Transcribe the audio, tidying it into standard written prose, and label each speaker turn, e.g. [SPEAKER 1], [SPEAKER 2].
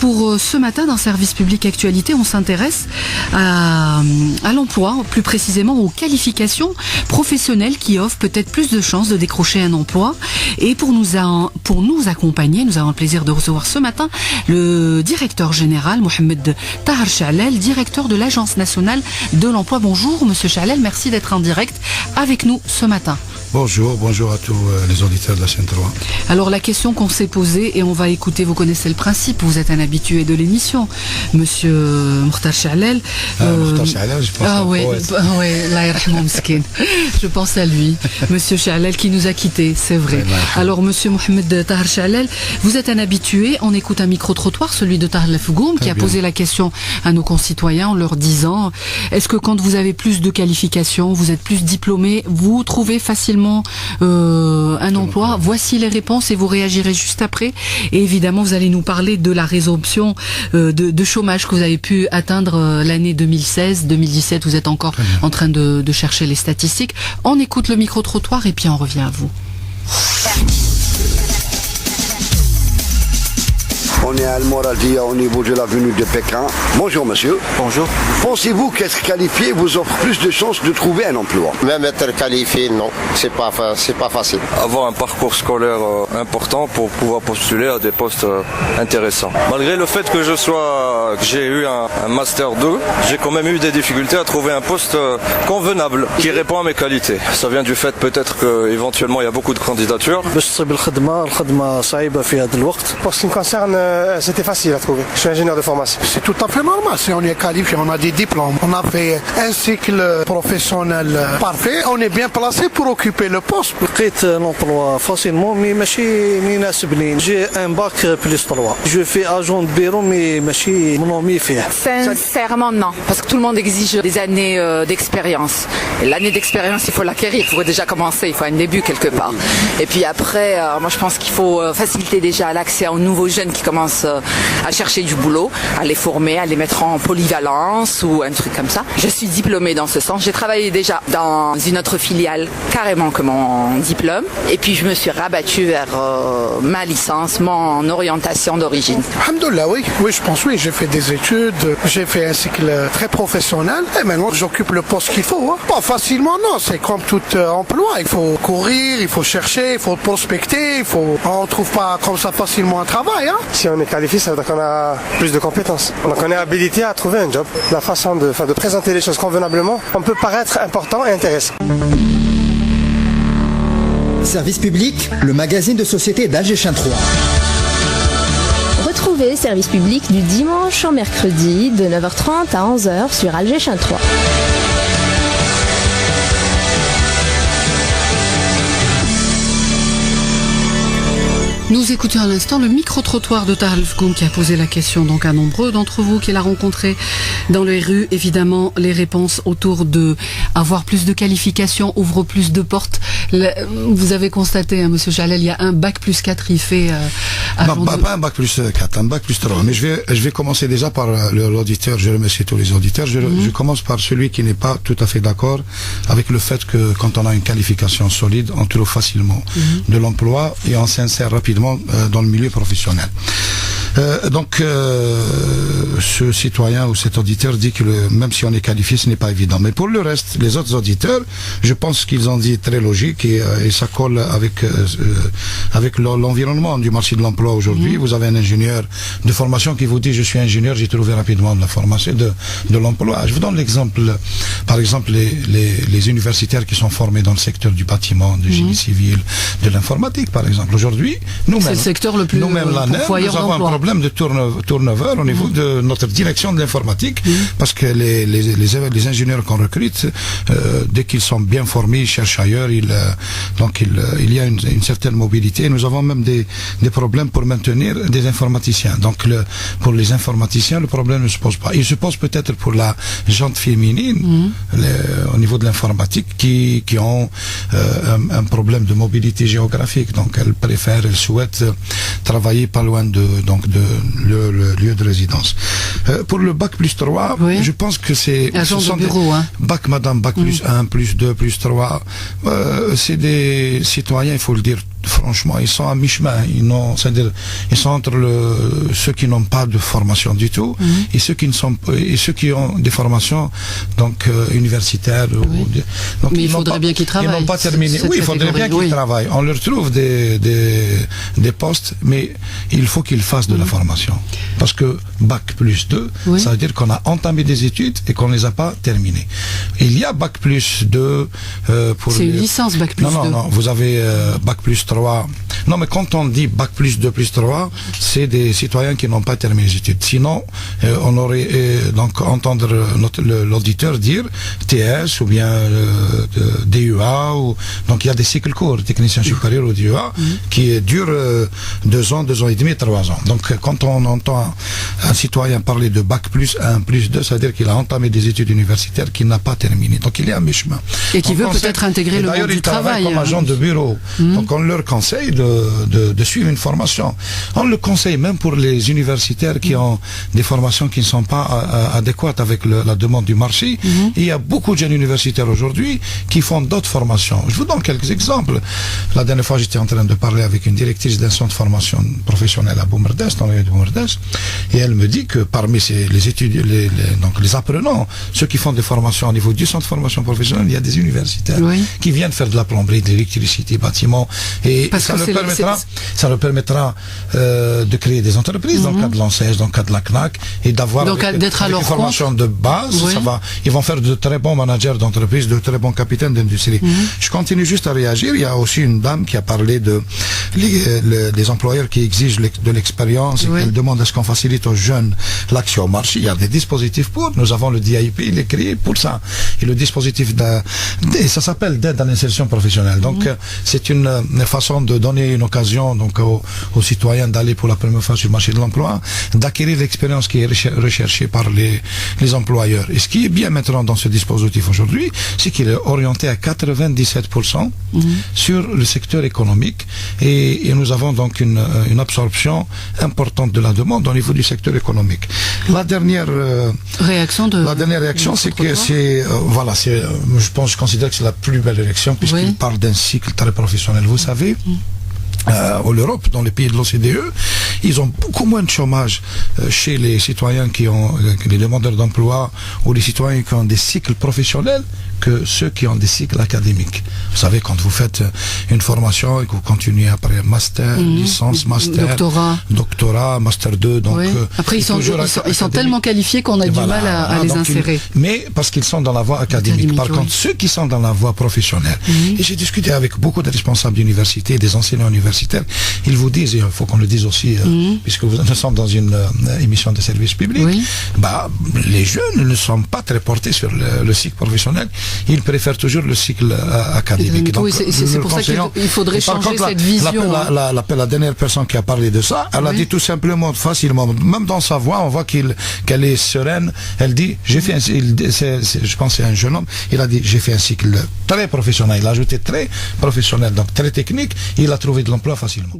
[SPEAKER 1] pour ce matin dans Service Public Actualité, on s'intéresse à l'emploi, plus précisément aux qualifications professionnelles qui offrent peut-être plus de chances de décrocher un emploi. Et pour nous accompagner, nous avons le plaisir de recevoir ce matin le directeur général, Mohamed Tahar Chalel, directeur de l'Agence nationale de l'emploi. Bonjour Monsieur Chalel, merci d'être en direct avec nous ce matin.
[SPEAKER 2] Bonjour à tous les auditeurs de la chaîne 3.
[SPEAKER 1] Alors la question qu'on s'est posée, et on va écouter, vous connaissez le principe, vous êtes un habitué de l'émission, Monsieur Mokhtar Chalel.
[SPEAKER 2] Mokhtar Chalel, je pense à
[SPEAKER 1] oui, Allah yarhamou miskin. Je pense à lui, Monsieur Chalel qui nous a quittés, c'est vrai. Alors Monsieur Mohamed Tahar Chalel, vous êtes un habitué, on écoute un micro-trottoir, celui de Tahar Lafgoum, qui a posé la question à nos concitoyens en leur disant, est-ce que quand vous avez plus de qualifications, vous êtes plus diplômé, vous trouvez facilement un emploi? Voici les réponses et vous réagirez juste après. Et évidemment, vous allez nous parler de la résorption de chômage que vous avez pu atteindre l'année 2016. 2017, vous êtes encore en train de chercher les statistiques. On écoute le micro-trottoir et puis on revient à vous.
[SPEAKER 3] On est à Al-Moradia au niveau de l'avenue de Pékin. Bonjour monsieur.
[SPEAKER 4] Bonjour.
[SPEAKER 3] Pensez-vous qu'être qualifié vous offre plus de chances de trouver un emploi?
[SPEAKER 4] Même être qualifié, non. C'est pas facile.
[SPEAKER 5] Avoir un parcours scolaire important pour pouvoir postuler à des postes intéressants. Malgré le fait que j'ai eu un Master 2, j'ai quand même eu des difficultés à trouver un poste convenable qui répond à mes qualités. Ça vient du fait peut-être qu'éventuellement il y a beaucoup de candidatures.
[SPEAKER 6] Pour ce qui me concerne, c'était facile à trouver. Je suis ingénieur de formation.
[SPEAKER 7] C'est tout à fait normal. Si on est qualifié, on a des diplômes, on a fait un cycle professionnel parfait, on est bien placé pour occuper le poste.
[SPEAKER 6] J'ai l'emploi facilement, mais j'ai un bac plus 3. Je fais agent de bureau, mais
[SPEAKER 8] sincèrement, non. Parce que tout le monde exige des années d'expérience. Et l'année d'expérience, il faut l'acquérir. Il faut déjà commencer. Il faut un début quelque part. Et puis après, moi je pense qu'il faut faciliter déjà l'accès aux nouveaux jeunes qui commencent à chercher du boulot, à les former, à les mettre en polyvalence ou un truc comme ça. Je suis diplômée dans ce sens. J'ai travaillé déjà dans une autre filiale carrément que mon diplôme. Et puis je me suis rabattue vers ma licence, mon orientation d'origine.
[SPEAKER 7] Alhamdoulilah, oui, je pense, oui. J'ai fait des études, j'ai fait un cycle très professionnel et maintenant j'occupe le poste qu'il faut. Pas facilement, non. C'est comme tout emploi. Il faut courir, il faut chercher, il faut prospecter, on ne trouve pas comme ça facilement un travail.
[SPEAKER 6] Si on est qualifié, ça veut dire qu'on a plus de compétences. Donc on est habilité à trouver un job. La façon de présenter les choses convenablement, on peut paraître important et intéressant.
[SPEAKER 9] Service Public, le magazine de société d'Alger 3.
[SPEAKER 10] Retrouvez Service Public du dimanche au mercredi de 9h30 à 11h sur Alger 3.
[SPEAKER 1] Nous écoutons à l'instant le micro-trottoir de Tahar Lafgoum qui a posé la question donc à nombreux d'entre vous qu'il a rencontrés dans les rues. Évidemment, les réponses autour de avoir plus de qualifications ouvre plus de portes. Vous avez constaté, Monsieur Chalel, il y a un bac plus 4, il fait...
[SPEAKER 2] pas un bac plus 4, un bac plus 3. Mais je vais commencer déjà par l'auditeur. Je remercie tous les auditeurs. Je commence par celui qui n'est pas tout à fait d'accord avec le fait que quand on a une qualification solide, on trouve facilement de l'emploi et on s'insère rapidement dans le milieu professionnel. Ce citoyen ou cet auditeur dit que même si on est qualifié, ce n'est pas évident. Mais pour le reste, les autres auditeurs, je pense qu'ils ont dit très logique et ça colle avec l'environnement du marché de l'emploi aujourd'hui. Vous avez un ingénieur de formation qui vous dit je suis ingénieur, j'ai trouvé rapidement de la formation, de l'emploi. Je vous donne l'exemple, par exemple les universitaires qui sont formés dans le secteur du bâtiment, du génie civil, de l'informatique par exemple. Aujourd'hui, nous-mêmes,
[SPEAKER 1] c'est le secteur le plus
[SPEAKER 2] nous avons un problème de turnover au niveau de notre direction de l'informatique parce que les ingénieurs qu'on recrute, dès qu'ils sont bien formés, ils cherchent ailleurs, il y a une certaine mobilité. Nous avons même des problèmes pour maintenir des informaticiens. Donc pour les informaticiens, le problème ne se pose pas. Il se pose peut-être pour la gente féminine au niveau de l'informatique qui ont un problème de mobilité géographique. Donc elles souhaitent travailler pas loin de le lieu de résidence. Pour le bac plus 3, je pense que c'est bac madame, bac plus 1, plus 2, plus 3. C'est des citoyens, il faut le dire franchement, ils sont à mi-chemin. C'est-à-dire, ils sont entre ceux qui n'ont pas de formation du tout et ceux qui ont des formations donc universitaires.
[SPEAKER 1] Donc, mais il faudrait bien qu'ils travaillent.
[SPEAKER 2] Ils n'ont pas terminé. Oui, il faudrait bien qu'ils travaillent. On leur trouve des postes, mais il faut qu'ils fassent de la formation. Parce que Bac plus 2, ça veut dire qu'on a entamé des études et qu'on ne les a pas terminées. Il y a Bac plus 2 pour...
[SPEAKER 1] C'est une licence Bac plus 2.
[SPEAKER 2] Non, vous avez Bac plus 3. Non, mais quand on dit Bac plus 2 plus 3, c'est des citoyens qui n'ont pas terminé les études. Sinon, on aurait donc entendre l'auditeur dire TS ou bien DUA. Donc il y a des cycles courts, technicien supérieur ou DUA, qui durent 2 ans, 2 ans et demi, 3 ans. Donc quand on entend un citoyen parler de Bac plus 1, plus 2, ça veut dire qu'il a entamé des études universitaires qu'il n'a pas terminées. Donc il est à mi-chemin.
[SPEAKER 1] Et qui veut peut-être intégrer le monde du travail.
[SPEAKER 2] Comme agent de bureau. Donc on leur conseille de suivre une formation. On le conseille même pour les universitaires qui ont des formations qui ne sont pas adéquates avec la demande du marché. Et il y a beaucoup de jeunes universitaires aujourd'hui qui font d'autres formations. Je vous donne quelques exemples. La dernière fois, j'étais en train de parler avec une directrice d'un centre de formation professionnelle à Boumerdès, dans le de Boumerdès, et elle me dit que parmi les étudiants, donc les apprenants, ceux qui font des formations au niveau du centre de formation professionnelle, il y a des universitaires qui viennent faire de la plomberie, de l'électricité, bâtiment, et ça leur permettra de créer des entreprises dans le cas de l'ANSES, dans le cas de la CNAC, et d'avoir des formations de base. Ils vont faire de très bons managers d'entreprise, de très bons capitaines d'industrie. Je continue juste à réagir. Il y a aussi une dame qui a parlé des employeurs qui exigent de l'expérience et qu'elle demande à ce qu'on facilite aux jeunes l'accès au marché. Il y a des dispositifs pour. Nous avons le DIP, il est créé pour ça. Et le dispositif ça s'appelle d'aide à l'insertion professionnelle. Donc c'est une façon de donner une occasion donc aux citoyens d'aller pour la première fois sur le marché de l'emploi, d'acquérir l'expérience qui est recherchée par les employeurs. Et ce qui est bien maintenant dans ce dispositif aujourd'hui, c'est qu'il est orienté à 97% sur le secteur économique et nous avons donc une absorption importante de la demande au niveau du secteur économique. La dernière réaction, c'est que je considère que c'est la plus belle réaction puisqu'il parle d'un cycle très professionnel. Vous savez, en Europe, dans les pays de l'OCDE, ils ont beaucoup moins de chômage chez les citoyens les demandeurs d'emploi ou les citoyens qui ont des cycles professionnels que ceux qui ont des cycles académiques. Vous savez, quand vous faites une formation et que vous continuez après master, licence, master, doctorat, master 2, donc...
[SPEAKER 1] Après, ils sont tellement qualifiés qu'on a du mal à les insérer.
[SPEAKER 2] Mais parce qu'ils sont dans la voie académique. Par contre, ceux qui sont dans la voie professionnelle, et j'ai discuté avec beaucoup de responsables d'université, des enseignants universitaires, ils vous disent, et il faut qu'on le dise aussi, puisque nous sommes dans une émission de service public, les jeunes ne sont pas très portés sur le cycle professionnel. Ils préfèrent toujours le cycle académique.
[SPEAKER 1] Donc, c'est pour ça qu'il faudrait changer cette vision.
[SPEAKER 2] La dernière personne qui a parlé de ça, elle a dit tout simplement, facilement, même dans sa voix, on voit qu'elle est sereine. Elle dit, je pense que c'est un jeune homme, il a dit, j'ai fait un cycle très professionnel. Il a ajouté très professionnel, donc très technique, et il a trouvé de l'emploi facilement.